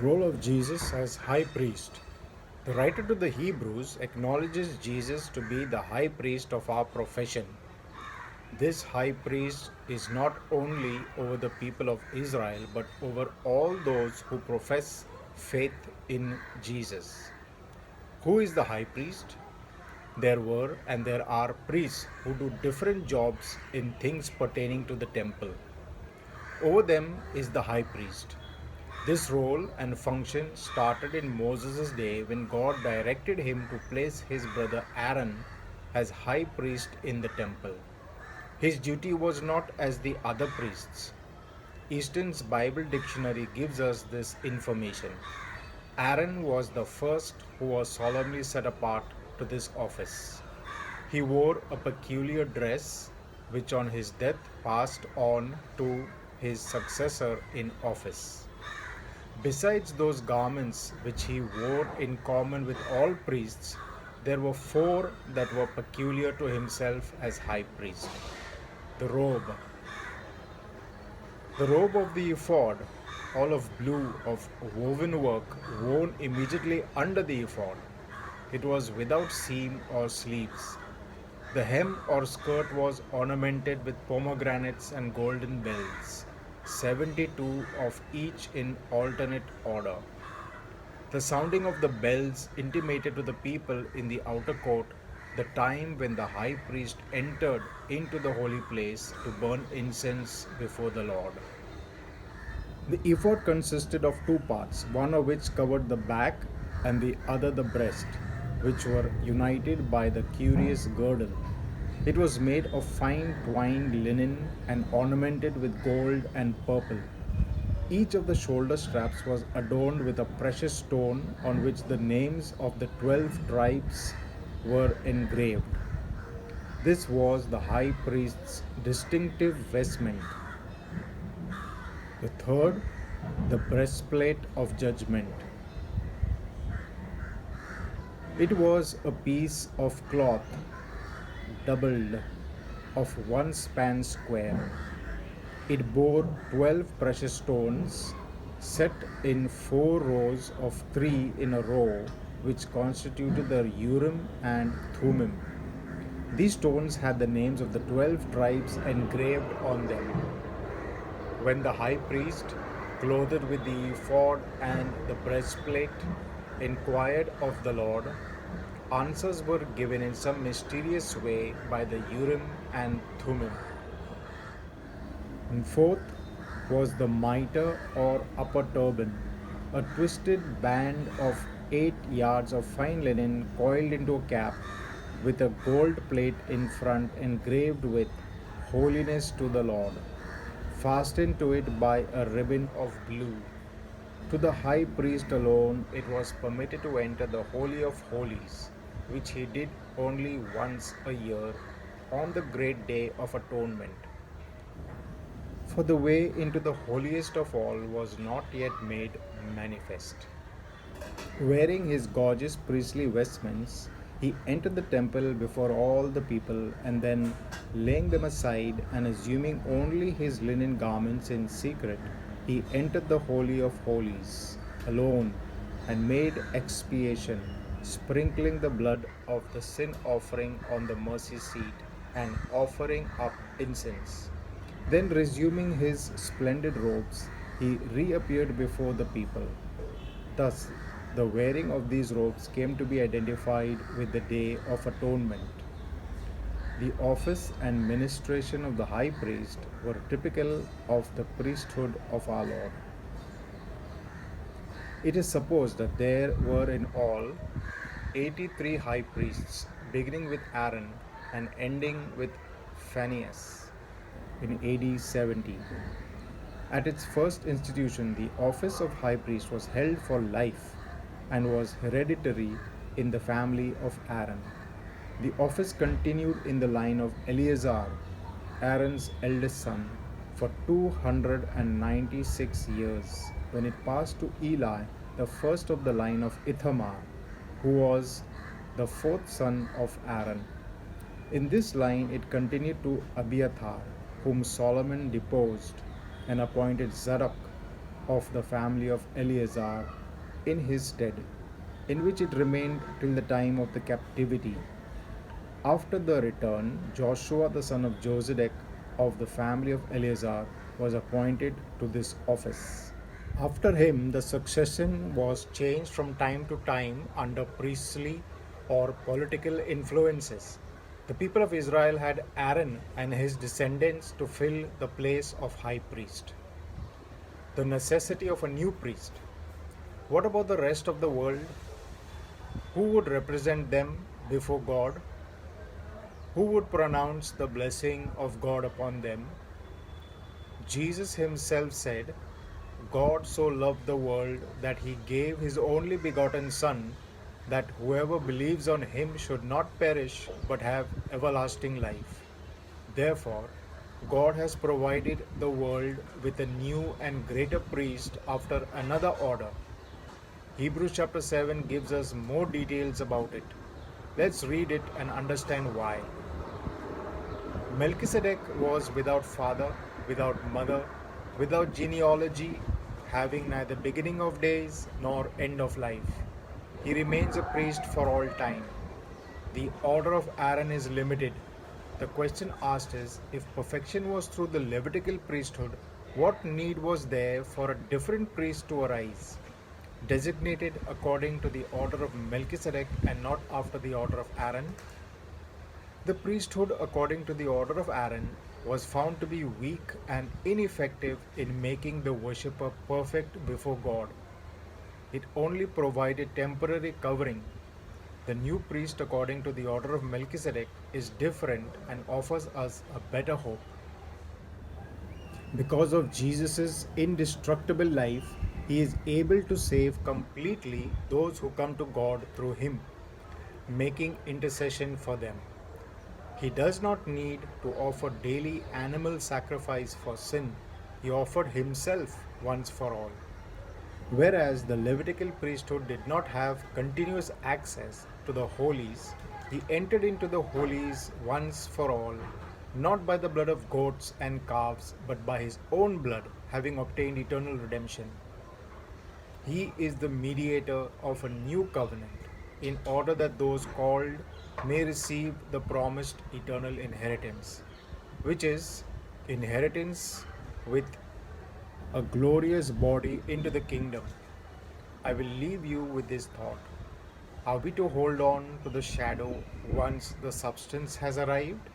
Role of Jesus as high priest. The writer to the Hebrews acknowledges Jesus to be the high priest of our profession. This high priest is not only over the people of Israel but over all those who profess faith in Jesus. Who is the high priest? There were and there are priests who do different jobs in things pertaining to the temple. Over them is the high priest. This role and function started in Moses' day when God directed him to place his brother Aaron as high priest in the temple. His duty was not as the other priests. Easton's Bible Dictionary gives us this information. Aaron was the first who was solemnly set apart to this office. He wore a peculiar dress which on his death passed on to his successor in office. Besides those garments which he wore in common with all priests, there were four that were peculiar to himself as high priest. The robe. The robe of the ephod, all of blue of woven work, worn immediately under the ephod. It was without seam or sleeves. The hem or skirt was ornamented with pomegranates and golden bells, 72 of each in alternate order. The sounding of the bells intimated to the people in the outer court the time when the high priest entered into the holy place to burn incense before the Lord. The ephod consisted of two parts, one of which covered the back and the other the breast, which were united by the curious girdle. It was made of fine twined linen and ornamented with gold and purple. Each of the shoulder straps was adorned with a precious stone on which the names of the 12 tribes were engraved. This was the high priest's distinctive vestment. The third, the breastplate of judgment. It was a piece of cloth doubled of one span square. It bore 12 precious stones set in 4 rows of 3 in a row, which constituted the Urim and Thummim. These stones had the names of the 12 tribes engraved on them. When the high priest, clothed with the ephod and the breastplate, inquired of the Lord, answers were given in some mysterious way by the Urim and Thummim. And fourth was the mitre or upper turban, a twisted band of 8 yards of fine linen coiled into a cap, with a gold plate in front engraved with Holiness to the Lord, fastened to it by a ribbon of blue. To the high priest alone it was permitted to enter the Holy of Holies, which he did only once a year on the great day of atonement. For the way into the holiest of all was not yet made manifest. Wearing his gorgeous priestly vestments, he entered the temple before all the people, and then, laying them aside and assuming only his linen garments in secret, he entered the Holy of Holies alone and made expiation, sprinkling the blood of the sin offering on the mercy seat and offering up incense. Then, resuming his splendid robes, he reappeared before the people. Thus, the wearing of these robes came to be identified with the Day of Atonement. The office and ministration of the high priest were typical of the priesthood of our Lord. It is supposed that there were in all 83 high priests, beginning with Aaron and ending with Phinehas in AD 70. At its first institution, the office of high priest was held for life and was hereditary in the family of Aaron. The office continued in the line of Eleazar, Aaron's eldest son, for 296 years, when it passed to Eli, the first of the line of Ithamar, who was the fourth son of Aaron. In this line it continued to Abiathar, whom Solomon deposed and appointed Zadok of the family of Eleazar in his stead, in which it remained till the time of the captivity. After the return, Joshua the son of Josedek of the family of Eleazar was appointed to this office. After him, the succession was changed from time to time under priestly or political influences. The people of Israel had Aaron and his descendants to fill the place of high priest. The necessity of a new priest. What about the rest of the world? Who would represent them before God? Who would pronounce the blessing of God upon them? Jesus himself said, God so loved the world that he gave his only begotten Son, that whoever believes on him should not perish but have everlasting life. Therefore, God has provided the world with a new and greater priest after another order. Hebrews chapter 7 gives us more details about it. Let's read it and understand why. Melchizedek was without father, without mother, without genealogy, having neither beginning of days nor end of life. He remains a priest for all time. The order of Aaron is limited. The question asked is, if perfection was through the Levitical priesthood, what need was there for a different priest to arise, designated according to the order of Melchizedek and not after the order of Aaron? The priesthood, according to the order of Aaron, was found to be weak and ineffective in making the worshipper perfect before God. It only provided temporary covering. The new priest, according to the order of Melchizedek, is different and offers us a better hope. Because of Jesus' indestructible life, he is able to save completely those who come to God through him, making intercession for them. He does not need to offer daily animal sacrifice for sin. He offered himself once for all. Whereas the Levitical priesthood did not have continuous access to the holies, he entered into the holies once for all, not by the blood of goats and calves, but by his own blood, having obtained eternal redemption. He is the mediator of a new covenant, in order that those called may receive the promised eternal inheritance, which is inheritance with a glorious body into the kingdom. I will leave you with this thought. Are we to hold on to the shadow once the substance has arrived?